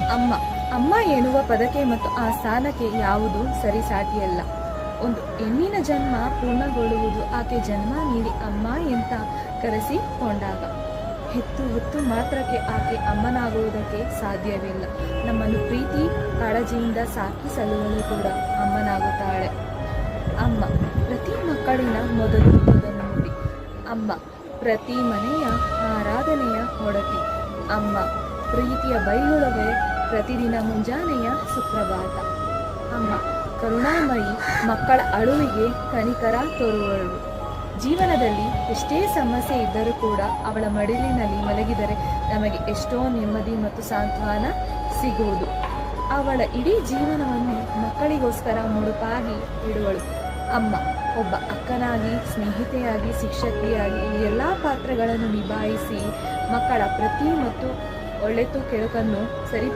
ಅಮ್ಮ ಅಮ್ಮ ಎನ್ನುವ ಪದಕ್ಕೆ ಮತ್ತು ಆ ಸ್ಥಾನಕ್ಕೆ ಯಾವುದು ಸರಿಸಾಟಿಯಲ್ಲ. ಒಂದು ಹೆಣ್ಣಿನ ಜನ್ಮ ಪೂರ್ಣಗೊಳ್ಳುವುದು ಆಕೆ ಜನ್ಮ ನೀಡಿ ಅಮ್ಮ ಎಂತ ಕರೆಸಿಕೊಂಡಾಗ. ಹೆತ್ತು ಹೊತ್ತು ಮಾತ್ರಕ್ಕೆ ಆಕೆ ಅಮ್ಮನಾಗುವುದಕ್ಕೆ ಸಾಧ್ಯವಿಲ್ಲ. ನಮ್ಮನ್ನು ಪ್ರೀತಿ ಕಾಳಜಿಯಿಂದ ಸಾಕಿ ಸಲುವಳು ಕೂಡ ಅಮ್ಮನಾಗುತ್ತಾಳೆ. ಅಮ್ಮ ಪ್ರತಿ ಮಕ್ಕಳಿನ ಮೊದಲು ನುಡಿ. ಅಮ್ಮ ಪ್ರತಿ ಮನೆಯ ಆರಾಧನೆಯ ಒಡತಿ. ಅಮ್ಮ ಪ್ರೀತಿಯ ಬೈಗುಳವೇ ಪ್ರತಿದಿನ ಮುಂಜಾನೆಯ ಸುಪ್ರಭಾತ. ಅಮ್ಮ ಕರುಣಾಮಯಿ, ಮಕ್ಕಳ ಅಳುವಿಗೆ ಕನಿಕರ ತೋರುವಳು. ಜೀವನದಲ್ಲಿ ಎಷ್ಟೇ ಸಮಸ್ಯೆ ಇದ್ದರೂ ಕೂಡ ಅವಳ ಮಡಿಲಿನಲ್ಲಿ ಮಲಗಿದರೆ ನಮಗೆ ಎಷ್ಟೋ ನೆಮ್ಮದಿ ಮತ್ತು ಸಾಂತ್ವನ ಸಿಗುವುದು. ಅವಳ ಇಡೀ ಜೀವನವನ್ನು ಮಕ್ಕಳಿಗೋಸ್ಕರ ಮುಡುಪಾಗಿ ಇಡುವಳು. ಅಮ್ಮ ಒಬ್ಬ ಅಕ್ಕನಾಗಿ, ಸ್ನೇಹಿತೆಯಾಗಿ, ಶಿಕ್ಷಕಿಯಾಗಿ ಈ ಎಲ್ಲ ಪಾತ್ರಗಳನ್ನು ನಿಭಾಯಿಸಿ ಮಕ್ಕಳ ಪ್ರತಿ ಮತ್ತು ಒಳ್ಳೆತು ಕೆಡುಕನ್ನು ಸರಿ